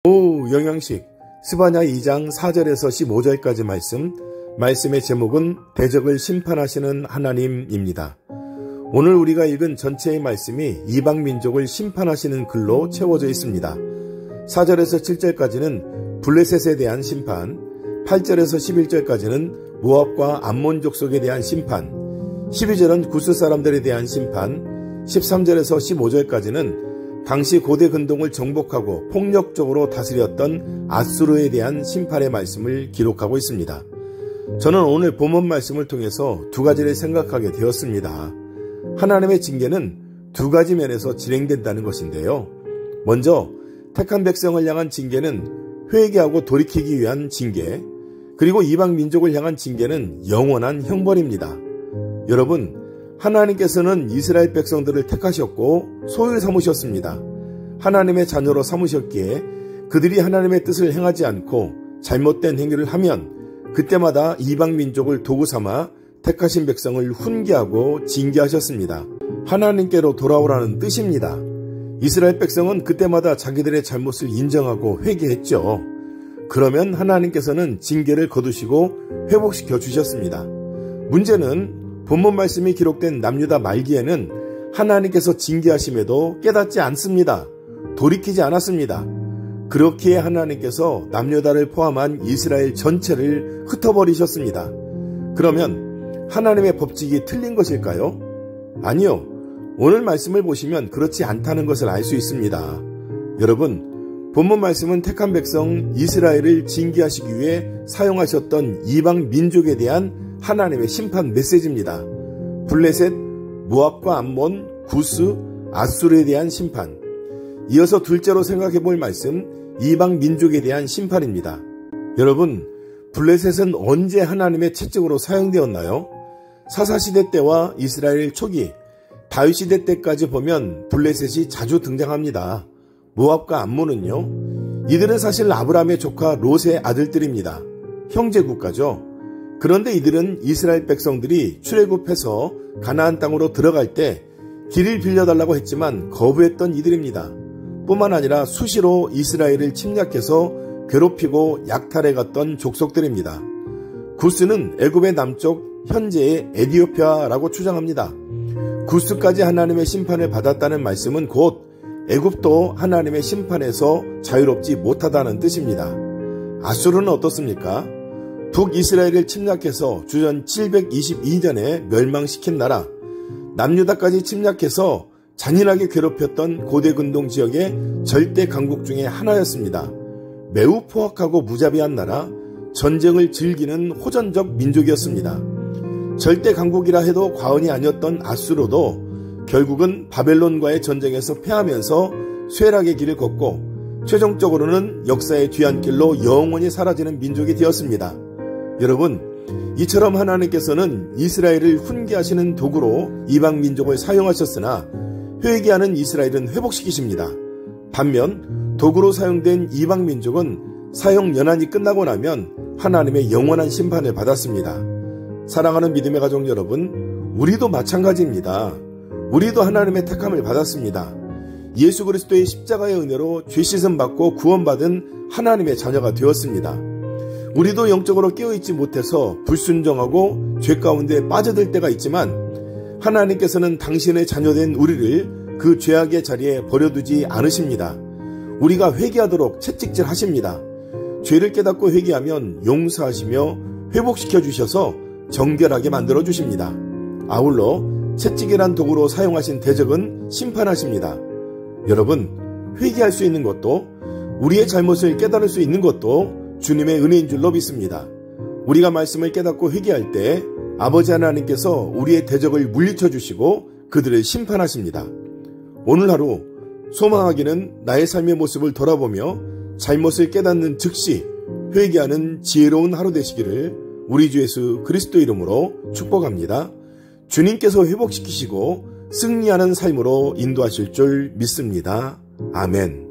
영양식 스바냐 2장 4절에서 15절까지 말씀의 제목은 대적을 심판하시는 하나님입니다. 오늘 우리가 읽은 전체의 말씀이 이방민족을 심판하시는 글로 채워져 있습니다. 4절에서 7절까지는 블레셋에 대한 심판, 8절에서 11절까지는 모압과 암몬 족속에 대한 심판, 12절은 구스 사람들에 대한 심판, 13절에서 15절까지는 당시 고대 근동을 정복하고 폭력적으로 다스렸던 아수르에 대한 심판의 말씀을 기록하고 있습니다. 저는 오늘 본문 말씀을 통해서 두 가지를 생각하게 되었습니다. 하나님의 징계는 두 가지 면에서 진행된다는 것인데요. 먼저 택한 백성을 향한 징계는 회개하고 돌이키기 위한 징계, 그리고 이방 민족을 향한 징계는 영원한 형벌입니다. 여러분, 하나님께서는 이스라엘 백성들을 택하셨고 소유 삼으셨습니다. 하나님의 자녀로 삼으셨기에 그들이 하나님의 뜻을 행하지 않고 잘못된 행위를 하면 그때마다 이방 민족을 도구 삼아 택하신 백성을 훈계하고 징계하셨습니다. 하나님께로 돌아오라는 뜻입니다. 이스라엘 백성은 그때마다 자기들의 잘못을 인정하고 회개했죠. 그러면 하나님께서는 징계를 거두시고 회복시켜 주셨습니다. 문제는 본문 말씀이 기록된 남유다 말기에는 하나님께서 징계하심에도 깨닫지 않습니다. 돌이키지 않았습니다. 그렇기에 하나님께서 남유다를 포함한 이스라엘 전체를 흩어버리셨습니다. 그러면 하나님의 법칙이 틀린 것일까요? 아니요. 오늘 말씀을 보시면 그렇지 않다는 것을 알 수 있습니다. 여러분, 본문 말씀은 택한 백성 이스라엘을 징계하시기 위해 사용하셨던 이방 민족에 대한 하나님의 심판 메시지입니다. 블레셋, 모압과 암몬, 구스, 아수르에 대한 심판. 이어서 둘째로 생각해 볼 말씀, 이방 민족에 대한 심판입니다. 여러분, 블레셋은 언제 하나님의 채찍으로 사용되었나요? 사사시대 때와 이스라엘 초기, 다윗시대 때까지 보면 블레셋이 자주 등장합니다. 모압과 암몬은요, 이들은 사실 아브라함의 조카 롯의 아들들입니다. 형제국가죠. 그런데 이들은 이스라엘 백성들이 출애굽해서 가나안 땅으로 들어갈 때 길을 빌려달라고 했지만 거부했던 이들입니다. 뿐만 아니라 수시로 이스라엘을 침략해서 괴롭히고 약탈해갔던 족속들입니다. 구스는 애굽의 남쪽 현재의 에디오피아라고 주장합니다. 구스까지 하나님의 심판을 받았다는 말씀은 곧 애굽도 하나님의 심판에서 자유롭지 못하다는 뜻입니다. 아수르는 어떻습니까? 북이스라엘을 침략해서 주전 722년에 멸망시킨 나라, 남유다까지 침략해서 잔인하게 괴롭혔던 고대 근동 지역의 절대 강국 중에 하나였습니다. 매우 포악하고 무자비한 나라, 전쟁을 즐기는 호전적 민족이었습니다. 절대 강국이라 해도 과언이 아니었던 아수르도 결국은 바벨론과의 전쟁에서 패하면서 쇠락의 길을 걷고 최종적으로는 역사의 뒤안길로 영원히 사라지는 민족이 되었습니다. 여러분, 이처럼 하나님께서는 이스라엘을 훈계하시는 도구로 이방 민족을 사용하셨으나 회개하는 이스라엘은 회복시키십니다. 반면 도구로 사용된 이방 민족은 사용 연한이 끝나고 나면 하나님의 영원한 심판을 받았습니다. 사랑하는 믿음의 가족 여러분, 우리도 마찬가지입니다. 우리도 하나님의 택함을 받았습니다. 예수 그리스도의 십자가의 은혜로 죄 씻음 받고 구원받은 하나님의 자녀가 되었습니다. 우리도 영적으로 깨어있지 못해서 불순종하고 죄 가운데 빠져들 때가 있지만 하나님께서는 당신의 자녀된 우리를 그 죄악의 자리에 버려두지 않으십니다. 우리가 회개하도록 채찍질 하십니다. 죄를 깨닫고 회개하면 용서하시며 회복시켜 주셔서 정결하게 만들어 주십니다. 아울러 채찍이란 도구로 사용하신 대적은 심판하십니다. 여러분, 회개할 수 있는 것도 우리의 잘못을 깨달을 수 있는 것도 주님의 은혜인 줄로 믿습니다. 우리가 말씀을 깨닫고 회개할 때 아버지 하나님께서 우리의 대적을 물리쳐 주시고 그들을 심판하십니다. 오늘 하루 소망하기는 나의 삶의 모습을 돌아보며 잘못을 깨닫는 즉시 회개하는 지혜로운 하루 되시기를 우리 주 예수 그리스도 이름으로 축복합니다. 주님께서 회복시키시고 승리하는 삶으로 인도하실 줄 믿습니다. 아멘.